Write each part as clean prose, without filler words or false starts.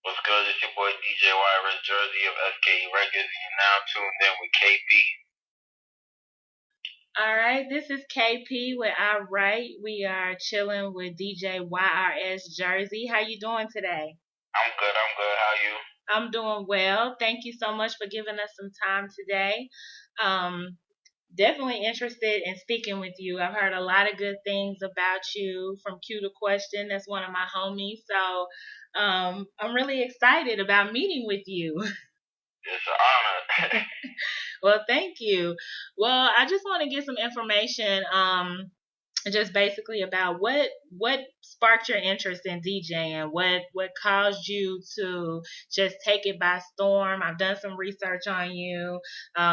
What's good? It's your boy DJ YRS Jerzy of SKE Records, and you're now tuned in with KP. All right, this is KP with I Write. We are chilling with DJ YRS Jersey. How you doing today? I'm good. I'm good. How you? I'm doing well. Thank you so much for giving us some time today. Um, Definitely interested in speaking with you. I've heard a lot of good things about you from Q to Question. That's one of my homies. So I'm really excited about meeting with you. It's an honor. Well, thank you. Well, I just want to get some information. Just basically about what sparked your interest in DJing, what caused you to just take it by storm. I've done some research on you.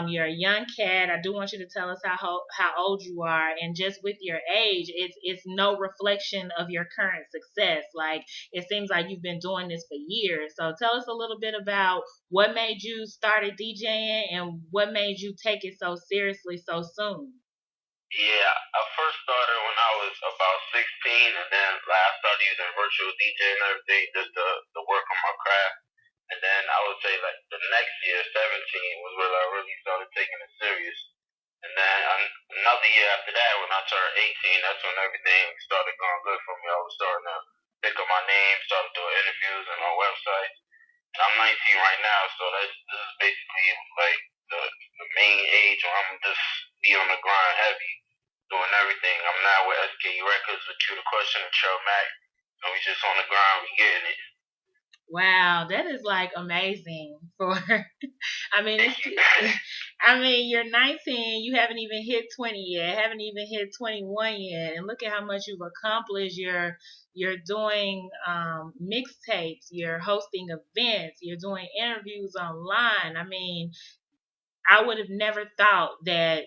You're a young cat. I do want you to tell us how old you are, and just with your age, it's no reflection of your current success. Like, it seems like you've been doing this for years. So tell us a little bit about what made you start DJing and what made you take it so seriously so soon. Yeah, I first started when I was about 16, and then I started using virtual DJ and everything just to work on my craft. And then I would say like the next year, 17, was where I really started taking it serious. And then another year after that, when I turned 18, that's when everything started going good for me. I was starting to pick up my name, started doing interviews on my website. And I'm 19 right now, so this is basically like the main age where I'm just be on the grind heavy, doing everything. I'm now with SKE Records with Q the Question and Chill Mac, and we just on the grind, we getting it. Wow, that is like amazing for I mean Thank it's you. I mean you're 19, you haven't even hit 20 yet, haven't even hit 21 yet, and look at how much you've accomplished. You're doing mixtapes, you're hosting events, you're doing interviews online. I mean, I would have never thought that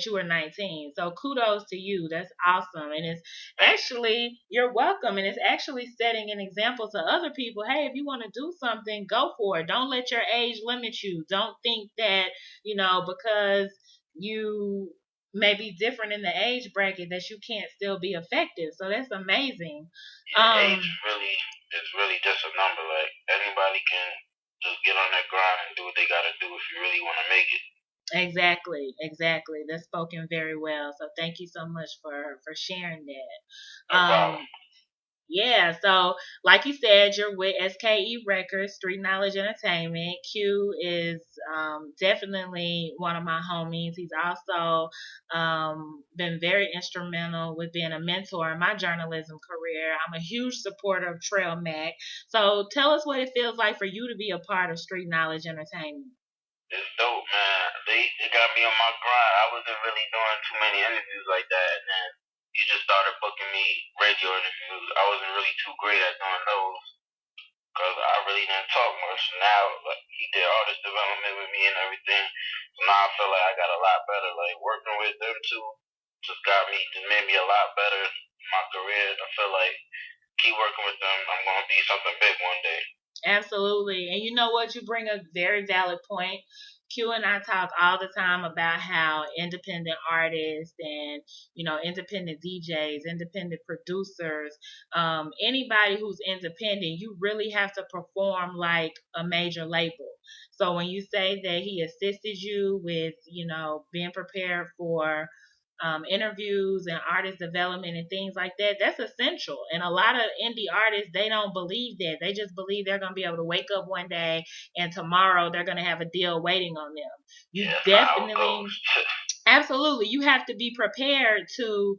you were 19. So kudos to you. That's awesome. And it's actually, you're welcome. And it's actually setting an example to other people. Hey, if you want to do something, go for it. Don't let your age limit you. Don't think that, because you may be different in the age bracket that you can't still be effective. So that's amazing. Yeah, age really is really just a number. Like anybody can just get on that grind and do what they gotta do if you really want to make it. Exactly. That's spoken very well. So thank you so much for sharing that. No problem. Yeah, so like you said, you're with SKE Records, Street Knowledge Entertainment. Q is definitely one of my homies. He's also been very instrumental with being a mentor in my journalism career. I'm a huge supporter of Trail Mac. So tell us what it feels like for you to be a part of Street Knowledge Entertainment. It's dope, man. They got me on my grind. I wasn't really doing too many interviews like that, and then you just started booking me radio interviews. I wasn't really too great at doing those because I really didn't talk much. Now, like he did artist development with me and everything, so now I feel like I got a lot better. Like working with them two just made me a lot better in my career. I feel like keep working with them. I'm gonna be something big one day. Absolutely. And you know what? You bring a very valid point. Q and I talk all the time about how independent artists and, independent DJs, independent producers, anybody who's independent, you really have to perform like a major label. So when you say that he assisted you with, being prepared for interviews and artist development and things like that, that's essential. And a lot of indie artists, they don't believe that. They just believe they're going to be able to wake up one day and tomorrow they're going to have a deal waiting on them. You definitely, absolutely, you have to be prepared to,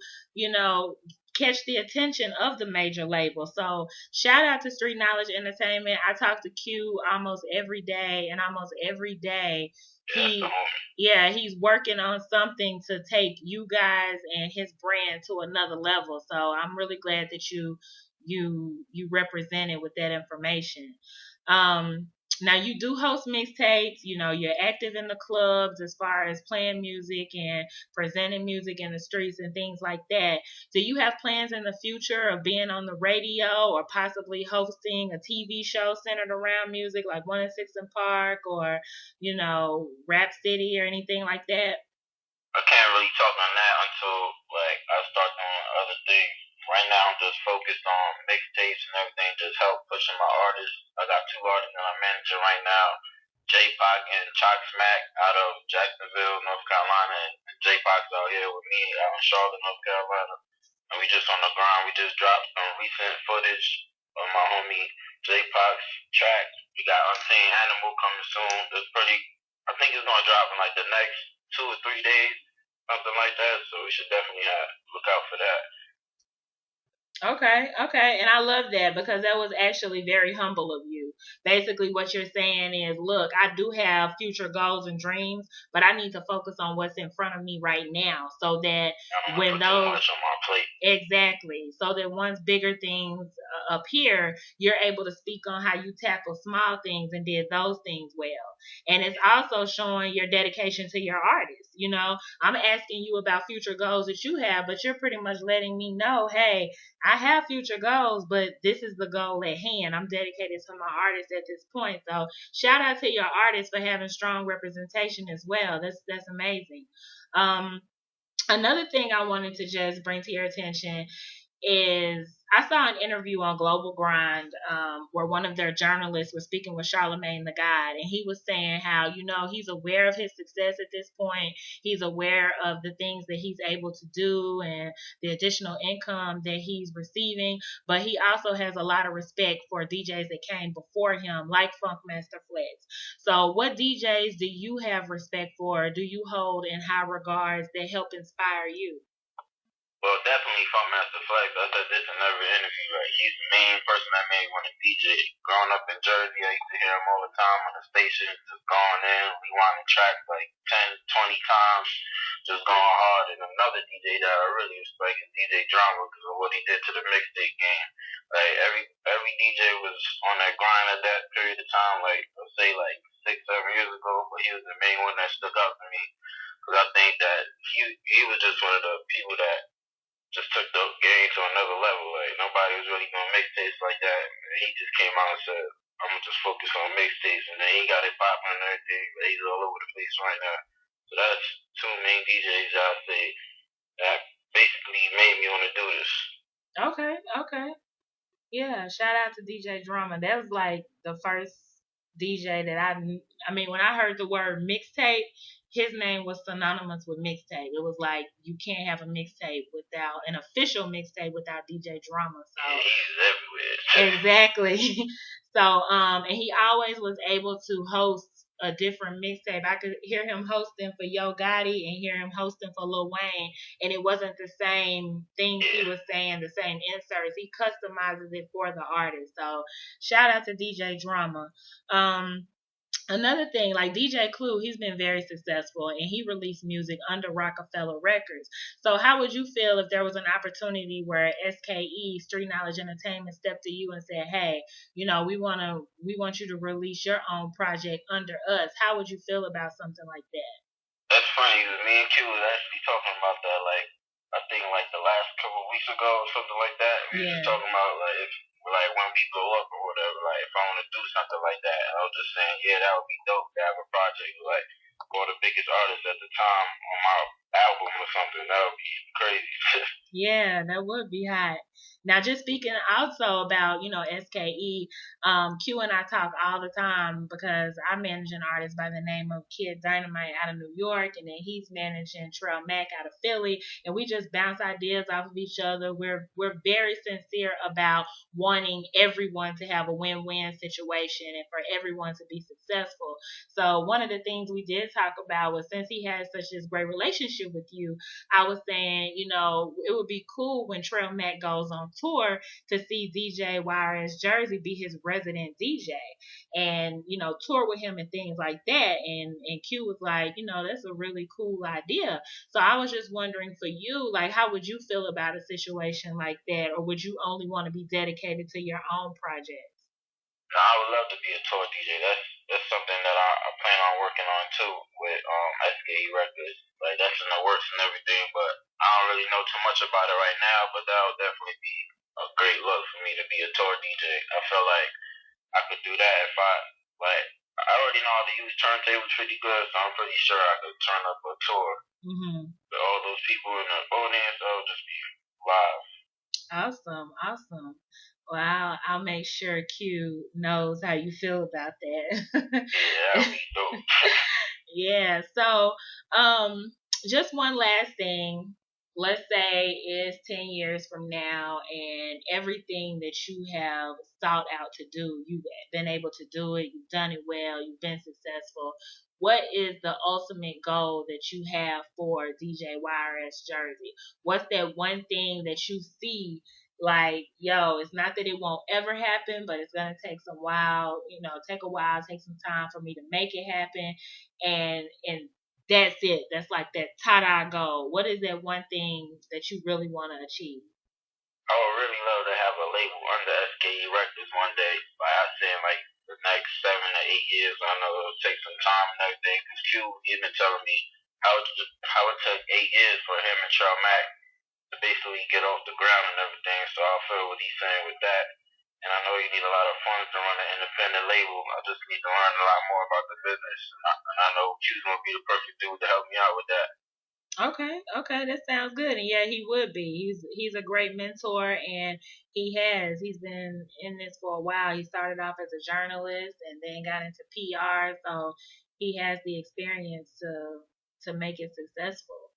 catch the attention of the major label. So shout out to Street Knowledge Entertainment. I talk to Q almost every day, and almost every day he's working on something to take you guys and his brand to another level. So I'm really glad that you represented with that information. Now you do host mixtapes, you're active in the clubs as far as playing music and presenting music in the streets and things like that. Do you have plans in the future of being on the radio or possibly hosting a TV show centered around music like 106 and Park or, Rap City or anything like that? I can't really talk on that until like I start doing other things. Right now, I'm just focused on mixtapes and everything, just help pushing my artists. I got 2 artists that I'm managing right now, J-Pac and Chalk Smack out of Jacksonville, North Carolina, and J-Pac's out here with me out in Charlotte, North Carolina. And we just on the grind. We just dropped some recent footage of my homie J-Pac's track. We got Unseen Animal coming soon. I think it's gonna drop in like the next 2 or 3 days, something like that. So we should definitely look out for that. Okay. And I love that because that was actually very humble of you. Basically, what you're saying is, look, I do have future goals and dreams, but I need to focus on what's in front of me right now so that when those. Too much on my plate. Exactly. So that once bigger things appear, you're able to speak on how you tackle small things and did those things well. And it's also showing your dedication to your artist. You know, I'm asking you about future goals that you have, but you're pretty much letting me know, hey, I have future goals, but this is the goal at hand. I'm dedicated to my artist at this point. So shout out to your artist for having strong representation as well. That's amazing. Another thing I wanted to just bring to your attention is I saw an interview on Global Grind where one of their journalists was speaking with Charlemagne the God, and he was saying how, you know, he's aware of his success at this point. He's aware of the things that he's able to do and the additional income that he's receiving, but he also has a lot of respect for DJs that came before him, like Funkmaster Flex. So what DJs do you have respect for? Do you hold in high regards that help inspire you? Well, definitely Funkmaster Flex. I said this in every interview. Like, he's the main person that made me want to DJ. Growing up in Jersey, I used to hear him all the time on the station, just going in, rewinding tracks like 10, 20 times, just going hard. And another DJ that I really respect is DJ Drama because of what he did to the mixtape game. Like, every DJ was on that grind at that period of time, like, let's say like 6, 7 years ago, but he was the main one that stuck out to me. Because I think that he was just one of the people that just took the game to another level. Like, nobody was really doing mixtapes like that. And he just came out and said, I'm gonna just focus on mixtapes, and then he got it popping and everything. But he's all over the place right now. So that's 2 main DJs I'd say that basically made me want to do this. Okay. Yeah, shout out to DJ Drama. That was like the first DJ that I mean, when I heard the word mixtape, his name was synonymous with mixtape. It was like you can't have a mixtape without an official mixtape without DJ Drama. So yeah, he's everywhere. Exactly. So and he always was able to host a different mixtape. I could hear him hosting for Yo Gotti and hear him hosting for Lil Wayne, and it wasn't the same things he was saying, the same inserts. He customizes it for the artist. So shout out to DJ Drama. Another thing, like DJ Clue, he's been very successful and he released music under Rockefeller Records. So how would you feel if there was an opportunity where SKE, Street Knowledge Entertainment, stepped to you and said, hey, you know, we want you to release your own project under us? How would you feel about something like that? That's funny. Me and Q was actually talking about that, like, I think like the last couple of weeks ago or something like that. We were just talking about like when we go up or whatever, like if I want to do something like that. And I was just saying, yeah, that would be dope to have a project with like one of the biggest artists at the time on my album or something. That would be crazy. Yeah, that would be hot. Now, just speaking also about, you know, SKE, Q and I talk all the time because I manage an artist by the name of Kid Dynamite out of New York, and then he's managing Trail Mac out of Philly, and we just bounce ideas off of each other. We're very sincere about wanting everyone to have a win-win situation and for everyone to be successful. So one of the things we did talk about was, since he has such this great relationship with you, I was saying, you know, it would be cool when Trail Mac goes on tour to see DJ YRS Jerzy be his resident DJ and, you know, tour with him and things like that. And Q was like, you know, that's a really cool idea. So I was just wondering for you, like, how would you feel about a situation like that? Or would you only want to be dedicated to your own projects? No, I would love to be a tour DJ. That's something that I plan on working on too with SKE Records. Like, that's in the works and everything, but I don't really know too much about it right now. But that would definitely be a great look for me to be a tour DJ. I feel like I could do that if I already know how to use turntables pretty good, so I'm pretty sure I could turn up a tour. Mm-hmm. With all those people in the audience, that would just be live. Awesome, awesome. Well, I'll make sure Q knows how you feel about that. Yeah, we do. Yeah. So, um, just one last thing. Let's say it's 10 years from now, and everything that you have sought out to do, you've been able to do it, you've done it well, you've been successful. What is the ultimate goal that you have for DJ YRS Jersey? What's that one thing that you see like, yo, it's not that it won't ever happen, but it's gonna take some while, take a while, take some time for me to make it happen, and that's it. That's like that ta-da goal. What is that one thing that you really want to achieve? I would really love to have a label under SKE Records one day. Like I said, like the next 7 to 8 years. I know it'll take some time and everything. Cause Q, he's been telling me how it took 8 years for him and Charles Mack to basically get off the ground and everything. So I feel what he's saying with that. And I know you need a lot of funds to run an independent label. I just need to learn a lot more about the business. And I know Q's gonna be the perfect dude to help me out with that. Okay, okay, that sounds good. And yeah, he would be. He's a great mentor, and he's been in this for a while. He started off as a journalist and then got into PR, so he has the experience to make it successful.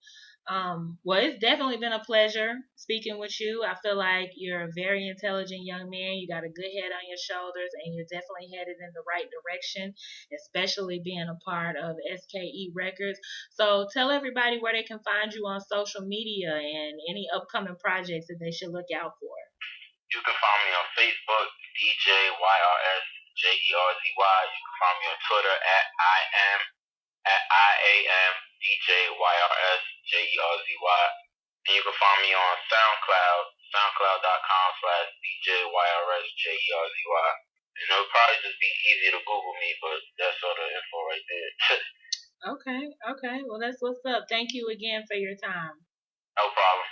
Well, it's definitely been a pleasure speaking with you. I feel like you're a very intelligent young man. You got a good head on your shoulders, and you're definitely headed in the right direction, especially being a part of SKE Records. So tell everybody where they can find you on social media and any upcoming projects that they should look out for. You can find me on Facebook, DJ YRS Jerzy. You can find me on Twitter at I am DJ YRS Jerzy. And you can find me on SoundCloud, soundcloud.com/DJ YRS Jerzy. And it'll probably just be easy to Google me, but that's all the info right there. Okay, okay. Well, that's what's up. Thank you again for your time. No problem.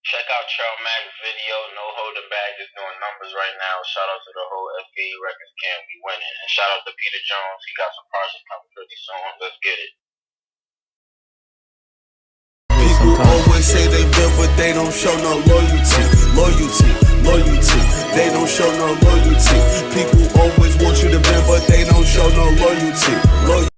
Check out Charles Mack's video, No Holding Back, is doing numbers right now. Shout out to the whole SKE Records camp, we winning. And shout out to Peter Jones, he got some projects coming pretty soon. Let's get it. People always say they real, but they don't show no loyalty. They don't show no loyalty. People always want you to bend, but they don't show no loyalty.